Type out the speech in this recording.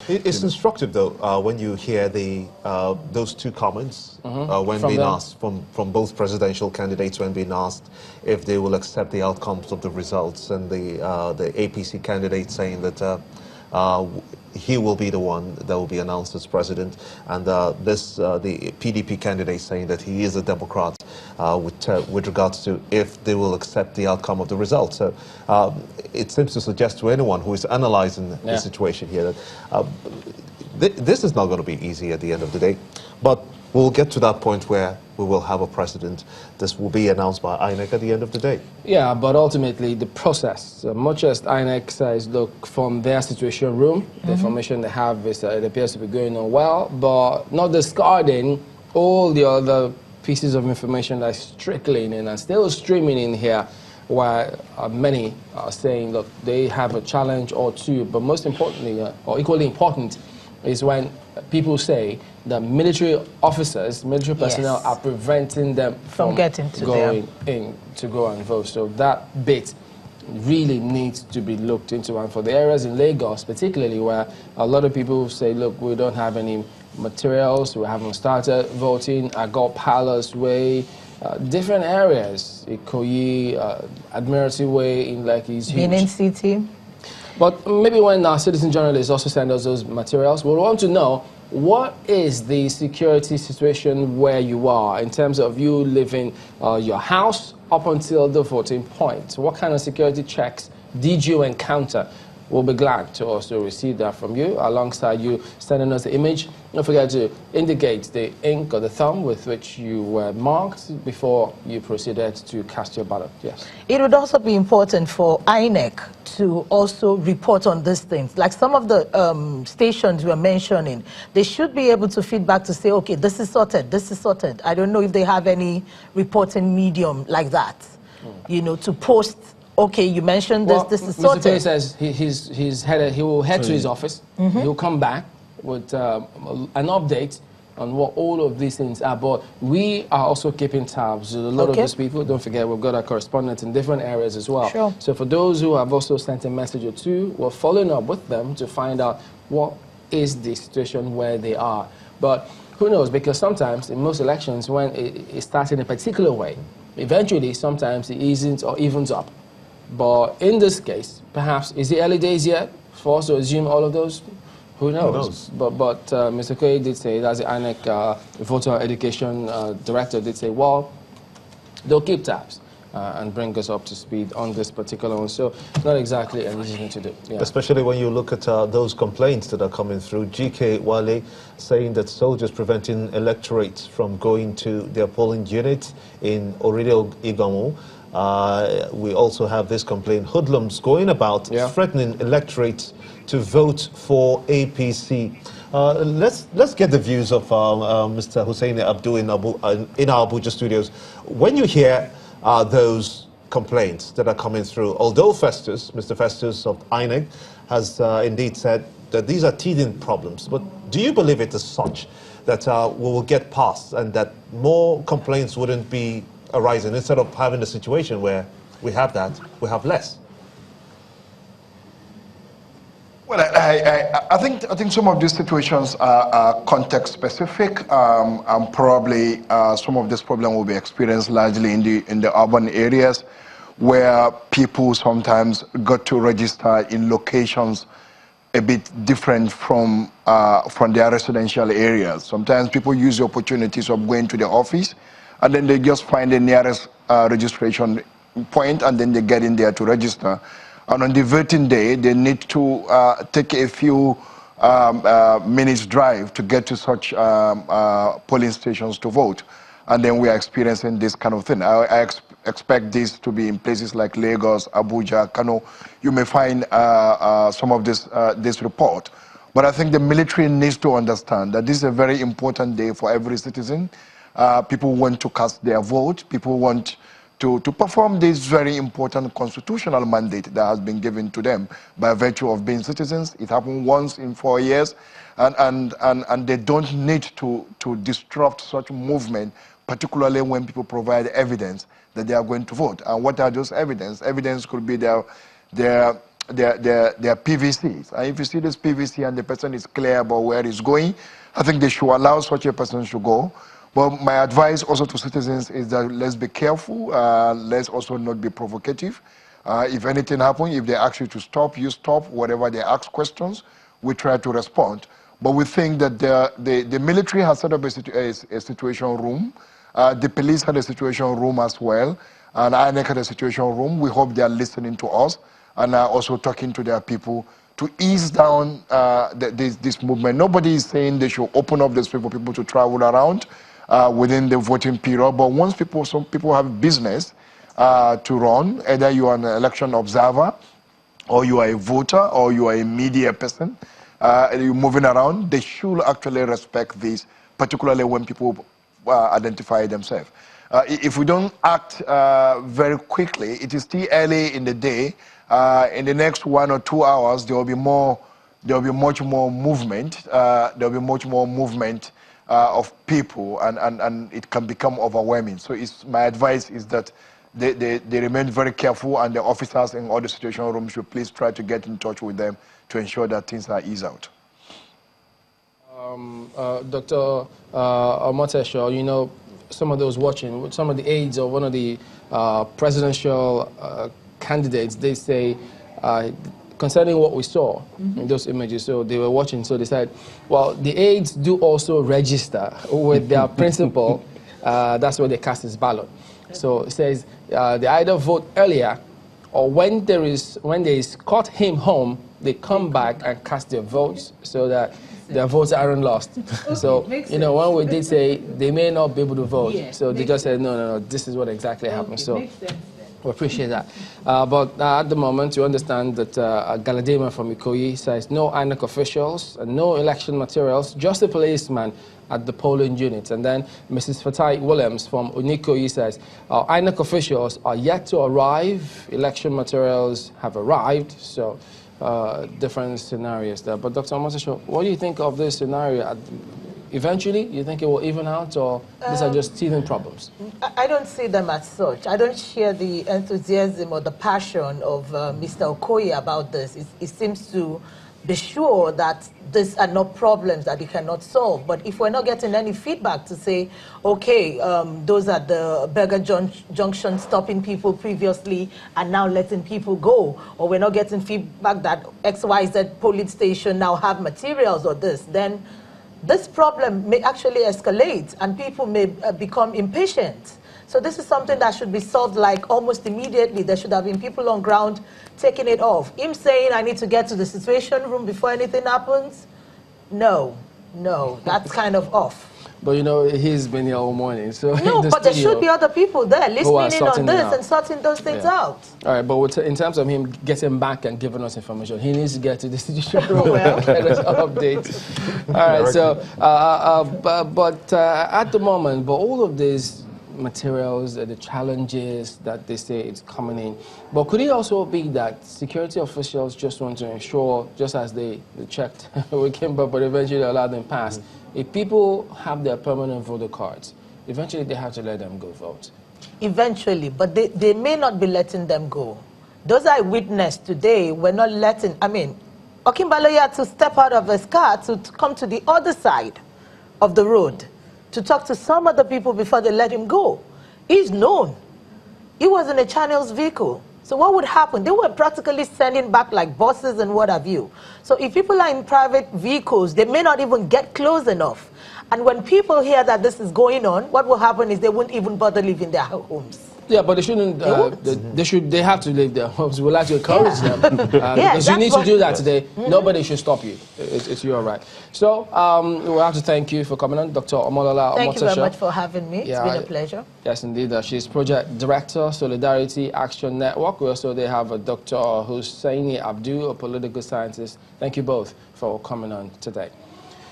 It's instructive, though, when you hear those two comments when being asked from both presidential candidates when being asked if they will accept the outcomes of the results, and the APC candidate saying that he will be the one that will be announced as president, and the PDP candidate saying that he is a Democrat with regards to if they will accept the outcome of the results. So it seems to suggest to anyone who is analyzing the situation here that this is not going to be easy at the end of the day, but we'll get to that point where we will have a president. This will be announced by INEC at the end of the day. Yeah, but ultimately the process, much as INEC says, look, from their situation room, the information they have is it appears to be going on well, but not discarding all the other pieces of information that's trickling in and still streaming in here, where many are saying, look, they have a challenge or two, but most importantly, or equally important, is when people say that military officers, military personnel are preventing them from getting to going in to go and vote. So that bit really needs to be looked into. And for the areas in Lagos, particularly where a lot of people say, look, we don't have any materials, we haven't started voting, Agor Palace Way, different areas, Ikoyi, Admiralty Way in Lekki is huge. Benin City. But maybe when our citizen journalists also send us those materials, we'll want to know what is the security situation where you are in terms of you leaving your house up until the voting point. What kind of security checks did you encounter? We'll be glad to also receive that from you, alongside you sending us the image. Don't forget to indicate the ink or the thumb with which you were marked before you proceeded to cast your ballot. Yes. It would also be important for INEC to also report on these things. Like some of the stations you were mentioning, they should be able to feedback to say, okay, this is sorted, this is sorted. I don't know if they have any reporting medium like that, you know, to post. Okay, you mentioned this. This is sorted. Mr. K says he will head to his office. He'll come back with an update on what all of these things are. But we are also keeping tabs with a lot of these people. Don't forget, we've got our correspondents in different areas as well. Sure. So for those who have also sent a message or two, we're following up with them to find out what is the situation where they are. But who knows? Because sometimes in most elections, when it starts in a particular way, eventually sometimes it isn't or evens up. But in this case, perhaps, is it early days yet for us to assume all of those? Who knows? But Mr. K did say, that's the INEC voter education director, did say, well, they'll keep tabs and bring us up to speed on this particular one. So it's not exactly an easy thing to do. Yeah. Especially when you look at those complaints that are coming through. GK Wale saying that soldiers preventing electorates from going to their polling units in Orido Igamu. We also have this complaint, hoodlums going about threatening electorates to vote for APC. Let's get the views of Mr. Hussein Abdul in our Abuja studios. When you hear those complaints that are coming through, although Mr. Festus of INEC has indeed said that these are teething problems, but do you believe it is such that we will get past and that more complaints wouldn't be arising instead of having a situation where we have that, we have less? Well, I think some of these situations are context specific, and probably some of this problem will be experienced largely in the urban areas, where people sometimes got to register in locations a bit different from their residential areas. Sometimes people use the opportunities of going to the office, and then they just find the nearest registration point, and then they get in there to register. And on the voting day, they need to take a few minutes drive to get to such polling stations to vote. And then we are experiencing this kind of thing. I expect this to be in places like Lagos, Abuja, Kano. You may find some of this report. But I think the military needs to understand that this is a very important day for every citizen. People want to cast their vote. People want to perform this very important constitutional mandate that has been given to them by virtue of being citizens. It happened once in 4 years, and they don't need to disrupt such movement, particularly when people provide evidence that they are going to vote. And what are those evidence? Evidence could be their their PVCs. And if you see this PVC and the person is clear about where it's going, I think they should allow such a person to go. But my advice also to citizens is that let's be careful. Let's also not be provocative. If anything happens, if they ask you to stop, you stop. Whatever they ask questions, we try to respond. But we think that the military has set up a situation room. The police had a situation room as well. And INEC had a situation room. We hope they are listening to us and are also talking to their people to ease down this movement. Nobody is saying they should open up this for people to travel around within the voting period. But once some people have business to run, either you are an election observer, or you are a voter, or you are a media person, you're moving around, they should actually respect this, particularly when people identify themselves. If we don't act very quickly, it is still early in the day. In the next 1 or 2 hours, there will be much more movement. There will be much more movement of people, and it can become overwhelming. So my advice is that they remain very careful, and the officers in all the situation rooms should please try to get in touch with them to ensure that things are eased out. Dr. Omotesho, you know, some of those watching, some of the aides of one of the presidential candidates, they say, concerning what we saw in those images, so they were watching, so they said, well, the aides do also register with their principal, that's where they cast his ballot. So it says they either vote earlier, or when they escort him home, they come back and cast their votes so that their votes aren't lost. Okay, so, you know, when we did say they may not be able to vote, yeah, so they just said, no, this is what exactly happened. So we appreciate that. But at the moment, you understand that Galadima from Ikoyi says no INEC officials, and no election materials, just a policeman at the polling unit. And then Mrs. Fatai Williams from Unikoyi says, INEC officials are yet to arrive, election materials have arrived, so different scenarios there. But Dr. Omotesho, what do you think of this scenario? Eventually, you think it will even out, or these are just teething problems? I don't see them as such. I don't share the enthusiasm or the passion of Mr. Okoye about this. It seems to be sure that these are not problems that he cannot solve. But if we're not getting any feedback to say, okay, those are the Berger Junction stopping people previously and now letting people go, or we're not getting feedback that XYZ polling station now have materials or this, then this problem may actually escalate and people may become impatient. So this is something that should be solved like almost immediately. There should have been people on ground taking it off. Him saying, I need to get to the situation room before anything happens, no, that's kind of off. But you know, he's been here all morning, so no, but there should be other people there listening in on this and sorting those things out. All right, but in terms of him getting back and giving us information, he needs to get to the situation room and get us update. All right, so at the moment, but all of these materials, the challenges that they say it's coming in, but could it also be that security officials just want to ensure, just as they checked with Kimber, but eventually allowed them pass? If people have their permanent voter cards, eventually they have to let them go vote. Eventually, but they may not be letting them go. Those I witnessed today were not letting, I mean, Okimbaloye had to step out of his car to come to the other side of the road to talk to some other people before they let him go. He's known. He was in a Channels vehicle. So what would happen? They were practically sending back like buses and what have you. So if people are in private vehicles, they may not even get close enough. And when people hear that this is going on, what will happen is they won't even bother leaving their homes. Yeah, but they shouldn't. They have to leave their homes. We'd like to encourage them because you need to do that today. Nobody should stop you. It's your right. So we'll have to thank you for coming on, Dr. Omolola Omotesho. Thank you very much for having me. It's been a pleasure. Yes, indeed. She's Project Director, Solidarity Action Network. We also have a Dr. Hussaini Abdu, a political scientist. Thank you both for coming on today.